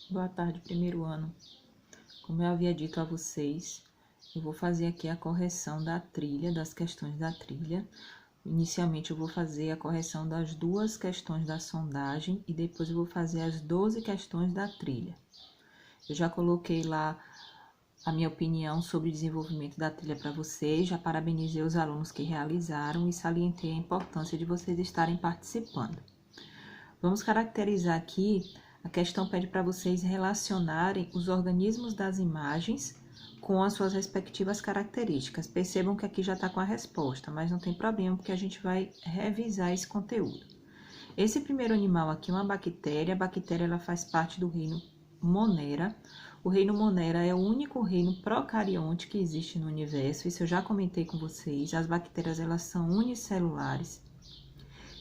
Boa tarde, primeiro ano. Como eu havia dito a vocês, eu vou fazer aqui a correção da trilha, das questões da trilha. Inicialmente eu vou fazer a correção das 2 questões da sondagem e depois eu vou fazer as 12 questões da trilha. Eu já coloquei lá a minha opinião sobre o desenvolvimento da trilha para vocês, já parabenizei os alunos que realizaram e salientei a importância de vocês estarem participando. Vamos caracterizar aqui, a questão pede para vocês relacionarem os organismos das imagens com as suas respectivas características. Percebam que aqui já está com a resposta, mas não tem problema, porque a gente vai revisar esse conteúdo. Esse primeiro animal aqui é uma bactéria. A bactéria ela faz parte do reino Monera. O reino Monera é o único reino procarionte que existe no universo. Isso eu já comentei com vocês. As bactérias elas são unicelulares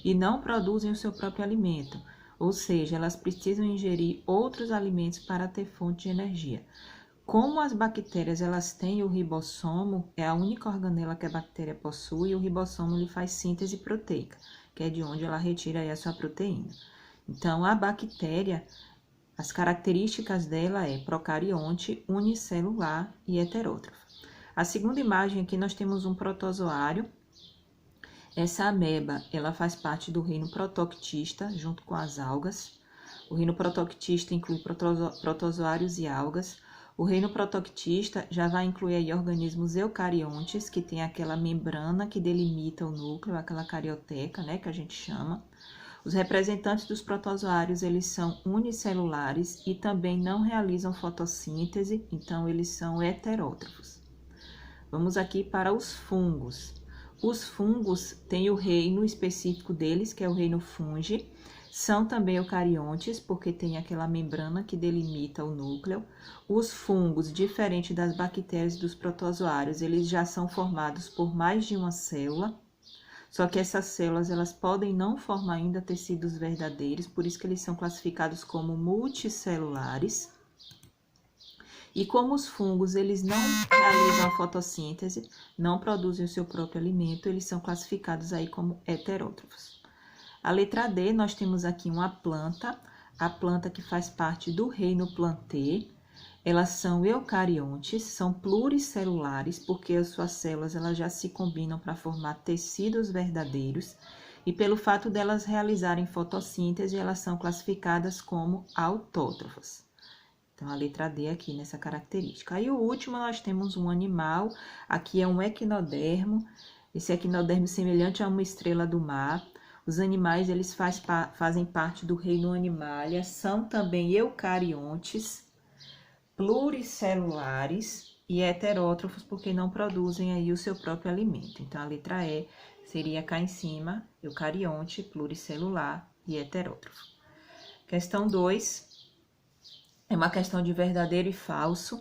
e não produzem o seu próprio alimento, ou seja, elas precisam ingerir outros alimentos para ter fonte de energia. Como as bactérias elas têm o ribossomo, é a única organela que a bactéria possui, e o ribossomo lhe faz síntese proteica, que é de onde ela retira aí a sua proteína. Então, a bactéria, as características dela é procarionte, unicelular e heterótrofo. A segunda imagem aqui nós temos um protozoário. Essa ameba, ela faz parte do reino protoctista, junto com as algas. O reino protoctista inclui protozoários e algas. O reino protoctista já vai incluir aí organismos eucariontes, que tem aquela membrana que delimita o núcleo, aquela carioteca, né, que a gente chama. Os representantes dos protozoários, eles são unicelulares e também não realizam fotossíntese, então eles são heterótrofos. Vamos aqui para os fungos. Os fungos têm o reino específico deles, que é o reino fungi. São também eucariontes, porque tem aquela membrana que delimita o núcleo. Os fungos, diferente das bactérias e dos protozoários, eles já são formados por mais de uma célula. Só que essas células, elas podem não formar ainda tecidos verdadeiros, por isso que eles são classificados como multicelulares. E como os fungos, eles não realizam a fotossíntese, não produzem o seu próprio alimento, eles são classificados aí como heterótrofos. A letra D, nós temos aqui uma planta, a planta que faz parte do reino Plantae. Elas são eucariontes, são pluricelulares, porque as suas células elas já se combinam para formar tecidos verdadeiros. E pelo fato delas realizarem fotossíntese, elas são classificadas como autótrofos. Então, a letra D aqui nessa característica. Aí, o último, nós temos um animal. Aqui é um equinodermo. Esse equinodermo semelhante a uma estrela do mar. Os animais, eles fazem parte do reino Animalia. São também eucariontes, pluricelulares e heterótrofos, porque não produzem aí o seu próprio alimento. Então, a letra E seria cá em cima, eucarionte, pluricelular e heterótrofo. Questão 2. É uma questão de verdadeiro e falso.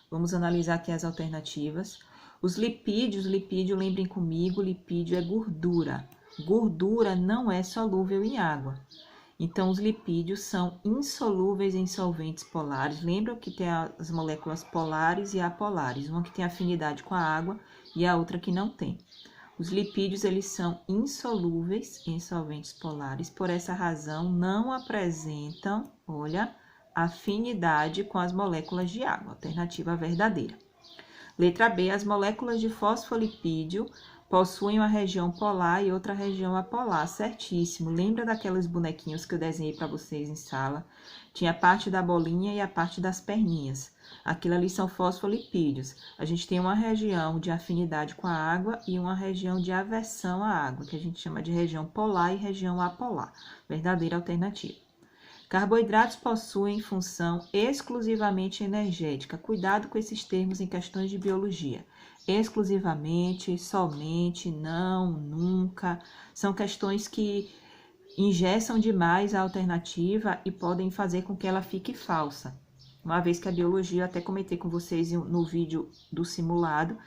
Vamos analisar aqui as alternativas. Os lipídios, lipídio, lembrem comigo, lipídio é gordura. Gordura não é solúvel em água. Então, os lipídios são insolúveis em solventes polares. Lembram que tem as moléculas polares e apolares, uma que tem afinidade com a água e a outra que não tem. Os lipídios, eles são insolúveis em solventes polares, por essa razão não apresentam, olha, afinidade com as moléculas de água, alternativa verdadeira. Letra B, as moléculas de fosfolipídio possuem uma região polar e outra região apolar, certíssimo. Lembra daqueles bonequinhos que eu desenhei para vocês em sala? Tinha a parte da bolinha e a parte das perninhas. Aquilo ali são fosfolipídios. A gente tem uma região de afinidade com a água e uma região de aversão à água, que a gente chama de região polar e região apolar. Verdadeira alternativa. Carboidratos possuem função exclusivamente energética. Cuidado com esses termos em questões de biologia. Exclusivamente, somente, não, nunca. São questões que engessam demais a alternativa e podem fazer com que ela fique falsa. Uma vez que a biologia, eu até comentei com vocês no vídeo do simulado,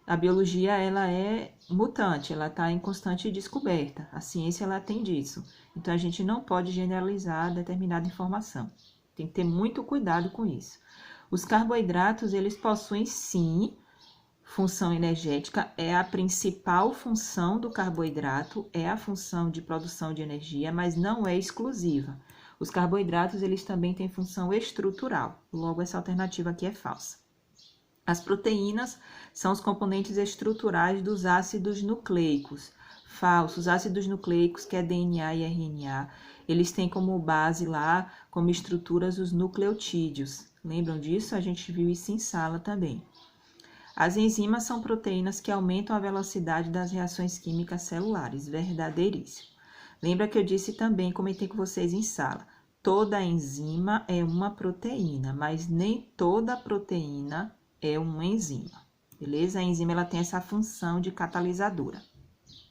a biologia ela é mutante, ela está em constante descoberta. A ciência ela tem disso. Então, a gente não pode generalizar determinada informação. Tem que ter muito cuidado com isso. Os carboidratos, eles possuem, sim, função energética. É a principal função do carboidrato, é a função de produção de energia, mas não é exclusiva. Os carboidratos, eles também têm função estrutural, logo essa alternativa aqui é falsa. As proteínas são os componentes estruturais dos ácidos nucleicos. Falso, os ácidos nucleicos, que é DNA e RNA, eles têm como base lá, como estruturas, os nucleotídeos. Lembram disso? A gente viu isso em sala também. As enzimas são proteínas que aumentam a velocidade das reações químicas celulares. Verdadeiríssimo. Lembra que eu disse também, comentei com vocês em sala, toda enzima é uma proteína, mas nem toda proteína é uma enzima, beleza? A enzima ela tem essa função de catalisadora.